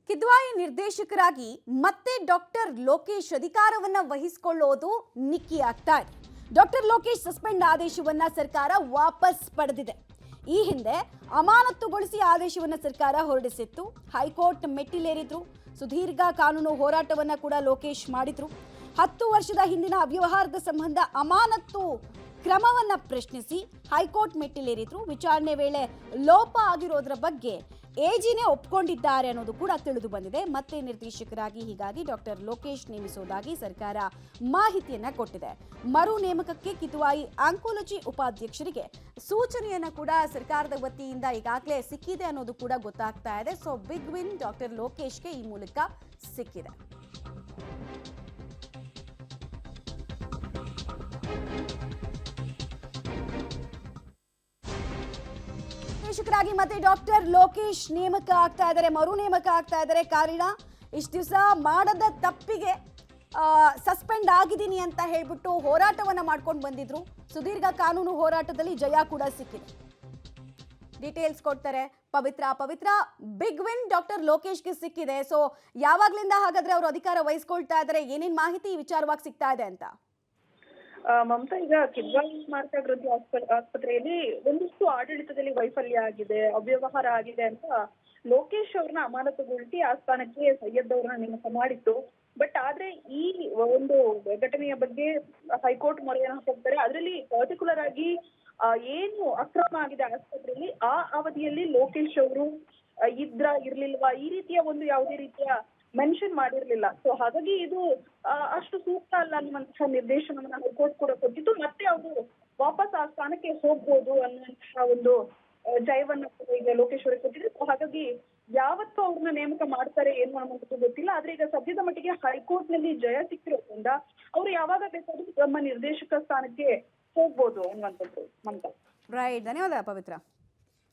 ಕಿದ್ವಾಯಿ ನಿರ್ದೇಶಕರಾಗಿ ಮತ್ತೆ ಡಾಕ್ಟರ್ ಲೋಕೇಶ್ ಅಧಿಕಾರವನ್ನ ವಹಿಸಿಕೊಳ್ಳೋದು ನಿಕ್ಕಿ ಆಗ್ತಾ ಇದೆ. ಡಾಕ್ಟರ್ ಲೋಕೇಶ್ ಸಸ್ಪೆಂಡ್ ಆದೇಶವನ್ನ ಸರ್ಕಾರ ವಾಪಸ್ ಪಡೆದಿದೆ. ಈ ಹಿಂದೆ ಅಮಾನತುಗೊಳಿಸಿ ಆದೇಶವನ್ನ ಸರ್ಕಾರ ಹೊರಡಿಸಿತ್ತು. ಹೈಕೋರ್ಟ್ ಮೆಟ್ಟಿಲೇರಿದ್ರು. ಸುದೀರ್ಘ ಕಾನೂನು ಹೋರಾಟವನ್ನ ಕೂಡ ಲೋಕೇಶ್ ಮಾಡಿದ್ರು. 10 ವರ್ಷದ ಹಿಂದಿನ ಅವ್ಯವಹಾರದ ಸಂಬಂಧ ಅಮಾನತು ಕ್ರಮವನ್ನ ಪ್ರಶ್ನಿಸಿ ಹೈಕೋರ್ಟ್ ಮೆಟ್ಟಿಲೇರಿದ್ರು. ವಿಚಾರಣೆ ವೇಳೆ ಲೋಪ ಆಗಿರೋದ್ರ ಬಗ್ಗೆ ಎಜಿನೇ ಒಪ್ಕೊಂಡಿದ್ದಾರೆ ಅನ್ನೋದು ಕೂಡ ತಿಳಿದು ಬಂದಿದೆ. ಮತ್ತೆ ನಿರ್ದೇಶಕರಾಗಿ ಹೀಗಾಗಿ ಡಾಕ್ಟರ್ ಲೋಕೇಶ್ ನೇಮಿಸುವುದಾಗಿ ಸರ್ಕಾರ ಮಾಹಿತಿಯನ್ನ ಕೊಟ್ಟಿದೆ. ಮರು ನೇಮಕಕ್ಕೆ ಕಿದ್ವಾಯಿ ಆಂಕೋಲಜಿ ಉಪಾಧ್ಯಕ್ಷರಿಗೆ ಸೂಚನೆಯನ್ನ ಕೂಡ ಸರ್ಕಾರದ ವತಿಯಿಂದ ಈಗಾಗಲೇ ಸಿಕ್ಕಿದೆ ಅನ್ನೋದು ಕೂಡ ಗೊತ್ತಾಗ್ತಾ ಇದೆ. ಸೊ ಬಿಗ್ ವಿನ್ ಡಾಕ್ಟರ್ ಲೋಕೇಶ್ಗೆ ಈ ಮೂಲಕ ಸಿಕ್ಕಿದೆ. ನಿರ್ದೇಶಕರಾಗಿ ಮತ್ತೆ ಡಾಕ್ಟರ್ ಲೋಕೇಶ್ ನೇಮಕ ಆಗ್ತಾ ಇದ್ದಾರೆ, ಮರು ನೇಮಕ ಆಗ್ತಾ ಇದ್ದಾರೆ. ಕಾರಣ ಇಷ್ಟು ದಿವಸ ಮಾಡದ ತಪ್ಪಿಗೆ ಸಸ್ಪೆಂಡ್ ಆಗಿದ್ದೀನಿ ಅಂತ ಹೇಳ್ಬಿಟ್ಟು ಹೋರಾಟವನ್ನ ಮಾಡ್ಕೊಂಡು ಬಂದಿದ್ರು. ಸುದೀರ್ಘ ಕಾನೂನು ಹೋರಾಟದಲ್ಲಿ ಜಯ ಕೂಡ ಸಿಕ್ಕಿದೆ. ಡೀಟೇಲ್ಸ್ ಕೊಡ್ತಾರೆ ಪವಿತ್ರ. ಬಿಗ್ ವಿನ್ ಡಾಕ್ಟರ್ ಲೋಕೇಶ್ಗೆ ಸಿಕ್ಕಿದೆ. ಸೊ ಯಾವಾಗ್ಲಿಂದ ಹಾಗಾದ್ರೆ ಅವರು ಅಧಿಕಾರ ವಹಿಸ್ಕೊಳ್ತಾ ಇದ್ದಾರೆ, ಏನೇನ್ ಮಾಹಿತಿ ವಿಚಾರವಾಗಿ ಸಿಗ್ತಾ ಇದೆ ಅಂತ? ಮಮತಾ, ಈಗ ಕಿದ್ವಾಯಿ ಸ್ಮಾರಕ ಅಭಿವೃದ್ಧಿ ಆಸ್ಪತ್ರೆಯಲ್ಲಿ ಒಂದಿಷ್ಟು ಆಡಳಿತದಲ್ಲಿ ವೈಫಲ್ಯ ಆಗಿದೆ, ಅವ್ಯವಹಾರ ಆಗಿದೆ ಅಂತ ಲೋಕೇಶ್ ಅವ್ರನ್ನ ಅಮಾನತುಗೊಳಿಸಿ ಆ ಸ್ಥಾನಕ್ಕೆ ಸೈಯದ್ ಅವ್ರನ್ನ ನೇಮಕ ಮಾಡಿತ್ತು. ಬಟ್ ಆದ್ರೆ ಈ ಒಂದು ಘಟನೆಯ ಬಗ್ಗೆ ಹೈಕೋರ್ಟ್ ಮೊರೆಯನ್ನ ಹೋಗ್ತಾರೆ. ಅದರಲ್ಲಿ ಪರ್ಟಿಕ್ಯುಲರ್ ಆಗಿ ಏನು ಅಕ್ರಮ ಆಗಿದೆ ಆಸ್ಪತ್ರೆಯಲ್ಲಿ ಆ ಅವಧಿಯಲ್ಲಿ ಲೋಕೇಶ್ ಅವರು ಇರ್ಲಿಲ್ವಾ, ಈ ರೀತಿಯ ಒಂದು ಯಾವುದೇ ರೀತಿಯ ಮೆನ್ಷನ್ ಮಾಡಿರ್ಲಿಲ್ಲ. ಸೊ ಹಾಗಾಗಿ ಇದು ಅಷ್ಟು ಸೂಕ್ತ ಅಲ್ಲ ಅನ್ನುವಂತಹ ನಿರ್ದೇಶನವನ್ನ ಹೈಕೋರ್ಟ್ ಕೂಡ ಕೊಟ್ಟಿತ್ತು. ಮತ್ತೆ ಅವರು ವಾಪಸ್ ಆ ಸ್ಥಾನಕ್ಕೆ ಹೋಗ್ಬೋದು ಅನ್ನುವಂತಹ ಒಂದು ಜಯವನ್ನ ಈಗ ಲೋಕೇಶ್ ಅವರಿಗೆ ಕೊಟ್ಟಿದ್ರು. ಸೊ ಹಾಗಾಗಿ ಯಾವತ್ತೂ ಅವ್ರನ್ನ ನೇಮಕ ಮಾಡ್ತಾರೆ ಏನು ಅನ್ನೋದು ಗೊತ್ತಿಲ್ಲ. ಆದ್ರೆ ಈಗ ಸದ್ಯದ ಮಟ್ಟಿಗೆ ಹೈಕೋರ್ಟ್ ನಲ್ಲಿ ಜಯ ಸಿಕ್ಕಿರೋದ್ರಿಂದ ಅವ್ರು ಯಾವಾಗ ಬೇಕಾದ್ರೂ ತಮ್ಮ ನಿರ್ದೇಶಕ ಸ್ಥಾನಕ್ಕೆ ಹೋಗ್ಬೋದು ಅನ್ನುವಂಥದ್ದು. ಮಮತಾ, ರೈಟ್, ಧನ್ಯವಾದ ಪವಿತ್ರ.